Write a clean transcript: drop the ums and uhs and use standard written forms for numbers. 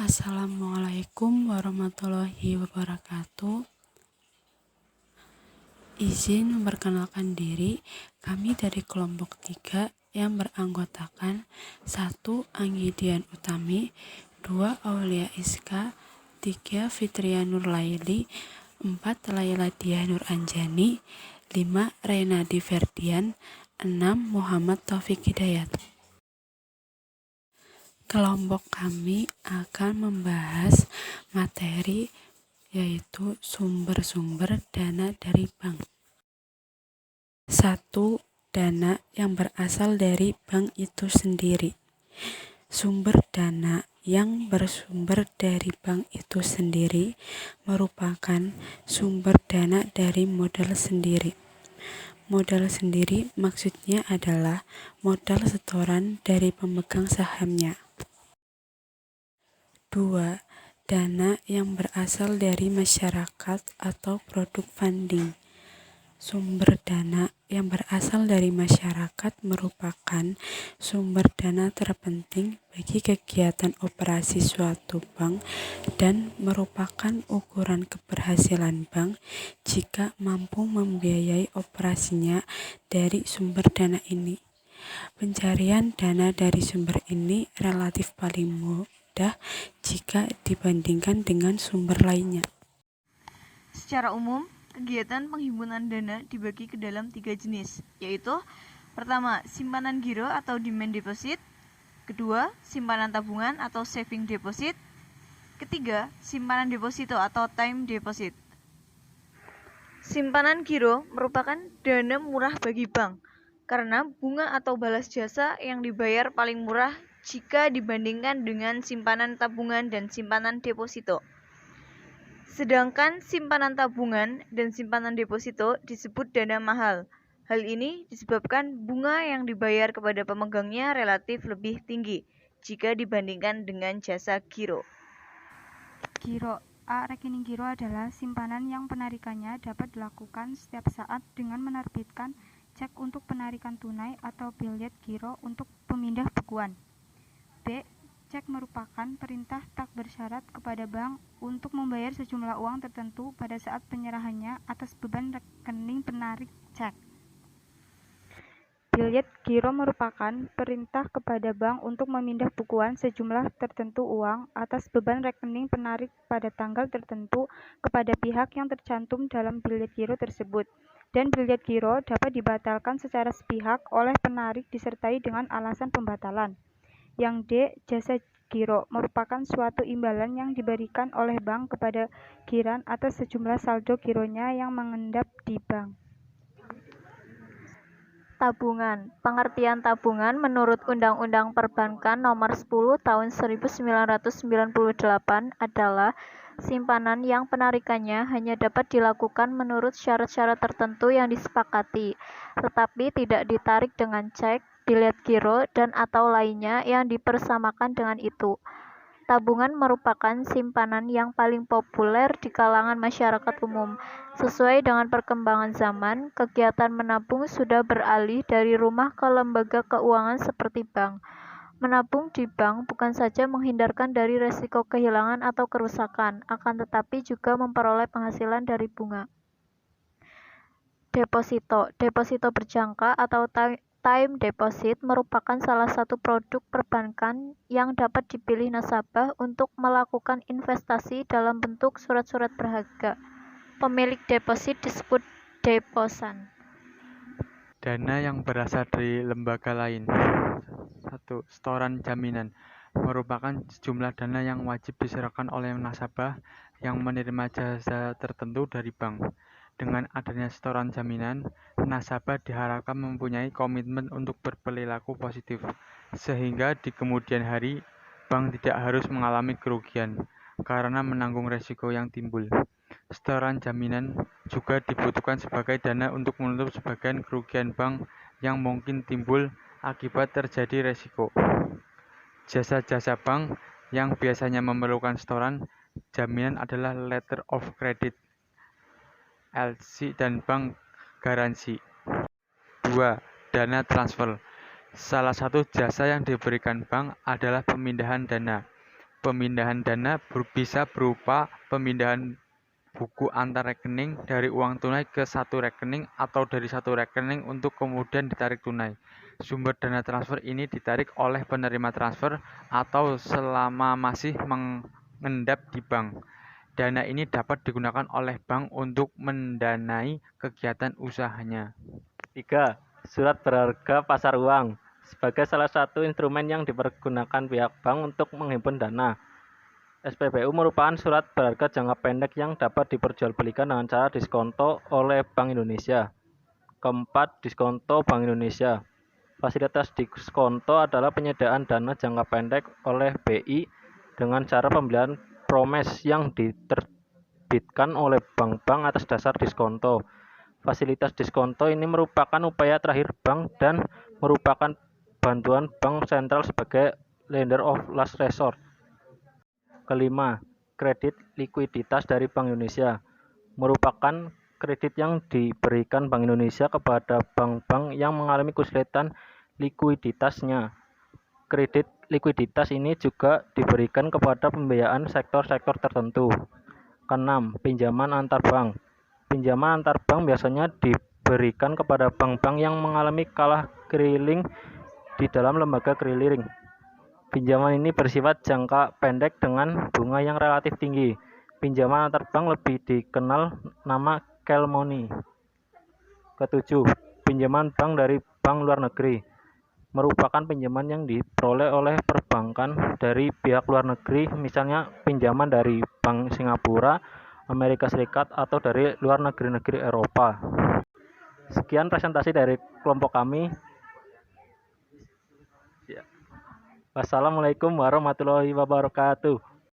Assalamualaikum warahmatullahi wabarakatuh. Izin memperkenalkan diri, kami dari kelompok 3 yang beranggotakan 1. Anggidian Utami, 2. Aulia Iska, 3. Fitria Nurlaili, 4. Laila Diah Nur Anjani, 5. Renadi Ferdian, 6. Muhammad Taufik Hidayat. Kelompok kami akan membahas materi yaitu sumber-sumber dana dari bank. 1. Dana yang berasal dari bank itu sendiri. Sumber dana yang bersumber dari bank itu sendiri merupakan sumber dana dari modal sendiri. Modal sendiri maksudnya adalah modal setoran dari pemegang sahamnya. 2. Dana yang berasal dari masyarakat atau produk funding. Sumber dana yang berasal dari masyarakat merupakan sumber dana terpenting bagi kegiatan operasi suatu bank dan merupakan ukuran keberhasilan bank jika mampu membiayai operasinya dari sumber dana ini. Pencarian dana dari sumber ini relatif paling mudah jika dibandingkan dengan sumber lainnya. Secara umum, kegiatan penghimpunan dana dibagi ke dalam 3 jenis, yaitu pertama, simpanan giro atau demand deposit, kedua, simpanan tabungan atau saving deposit, ketiga, simpanan deposito atau time deposit. Simpanan giro merupakan dana murah bagi bank karena bunga atau balas jasa yang dibayar paling murah jika dibandingkan dengan simpanan tabungan dan simpanan deposito. Sedangkan simpanan tabungan dan simpanan deposito disebut dana mahal. Hal ini disebabkan bunga yang dibayar kepada pemegangnya relatif lebih tinggi jika dibandingkan dengan jasa giro. Giro A. Rekening giro adalah simpanan yang penarikannya dapat dilakukan setiap saat dengan menerbitkan cek untuk penarikan tunai atau biljet giro untuk pemindah bukuan. B. Cek merupakan perintah tak bersyarat kepada bank untuk membayar sejumlah uang tertentu pada saat penyerahannya atas beban rekening penarik cek. Biljet giro merupakan perintah kepada bank untuk memindah bukuan sejumlah tertentu uang atas beban rekening penarik pada tanggal tertentu kepada pihak yang tercantum dalam biljet giro tersebut. Dan biljet giro dapat dibatalkan secara sepihak oleh penarik disertai dengan alasan pembatalan. Yang D. Jasa giro merupakan suatu imbalan yang diberikan oleh bank kepada giran atas sejumlah saldo gironya yang mengendap di bank. Tabungan. Pengertian tabungan menurut Undang-Undang Perbankan Nomor 10 Tahun 1998 adalah simpanan yang penarikannya hanya dapat dilakukan menurut syarat-syarat tertentu yang disepakati, tetapi tidak ditarik dengan cek, biljet giro, dan atau lainnya yang dipersamakan dengan itu. Tabungan merupakan simpanan yang paling populer di kalangan masyarakat umum. Sesuai dengan perkembangan zaman, kegiatan menabung sudah beralih dari rumah ke lembaga keuangan seperti bank. Menabung di bank bukan saja menghindarkan dari resiko kehilangan atau kerusakan, akan tetapi juga memperoleh penghasilan dari bunga. Deposito. Deposito berjangka atau time deposit merupakan salah satu produk perbankan yang dapat dipilih nasabah untuk melakukan investasi dalam bentuk surat-surat berharga. Pemilik deposit disebut deposan. Dana yang berasal dari lembaga lain. 1. Setoran jaminan merupakan sejumlah dana yang wajib diserahkan oleh nasabah yang menerima jasa tertentu dari bank. Dengan adanya setoran jaminan, nasabah diharapkan mempunyai komitmen untuk berperilaku positif, sehingga di kemudian hari bank tidak harus mengalami kerugian karena menanggung resiko yang timbul. Setoran jaminan juga dibutuhkan sebagai dana untuk menutup sebagian kerugian bank yang mungkin timbul akibat terjadi resiko. Jasa-jasa bank yang biasanya memerlukan setoran jaminan adalah letter of credit, LC, dan bank garansi. 2. Dana transfer. Salah satu jasa yang diberikan bank adalah pemindahan dana. Pemindahan dana bisa berupa pemindahan buku antar rekening dari uang tunai ke satu rekening atau dari satu rekening untuk kemudian ditarik tunai. Sumber dana transfer ini ditarik oleh penerima transfer atau selama masih mengendap di bank. Dana ini dapat digunakan oleh bank untuk mendanai kegiatan usahanya. 3. Surat berharga pasar uang sebagai salah satu instrumen yang dipergunakan pihak bank untuk menghimpun dana. SPBU merupakan surat berharga jangka pendek yang dapat diperjualbelikan dengan cara diskonto oleh Bank Indonesia. Keempat, diskonto Bank Indonesia. Fasilitas diskonto adalah penyediaan dana jangka pendek oleh BI dengan cara pembelian promes yang diterbitkan oleh bank-bank atas dasar diskonto. Fasilitas diskonto ini merupakan upaya terakhir bank dan merupakan bantuan bank sentral sebagai lender of last resort. Kelima, kredit likuiditas dari Bank Indonesia merupakan kredit yang diberikan Bank Indonesia kepada bank-bank yang mengalami kesulitan likuiditasnya. Kredit likuiditas ini juga diberikan kepada pembiayaan sektor-sektor tertentu. Keenam, pinjaman antar bank. Pinjaman antar bank biasanya diberikan kepada bank-bank yang mengalami kalah keliling di dalam lembaga clearing. Pinjaman ini bersifat jangka pendek dengan bunga yang relatif tinggi. Pinjaman antar bank lebih dikenal nama call money. Ketujuh, pinjaman bank dari bank luar negeri merupakan pinjaman yang diperoleh oleh perbankan dari pihak luar negeri, misalnya pinjaman dari Bank Singapura, Amerika Serikat, atau dari luar negeri-negeri Eropa. Sekian presentasi dari kelompok kami. Wassalamualaikum warahmatullahi wabarakatuh.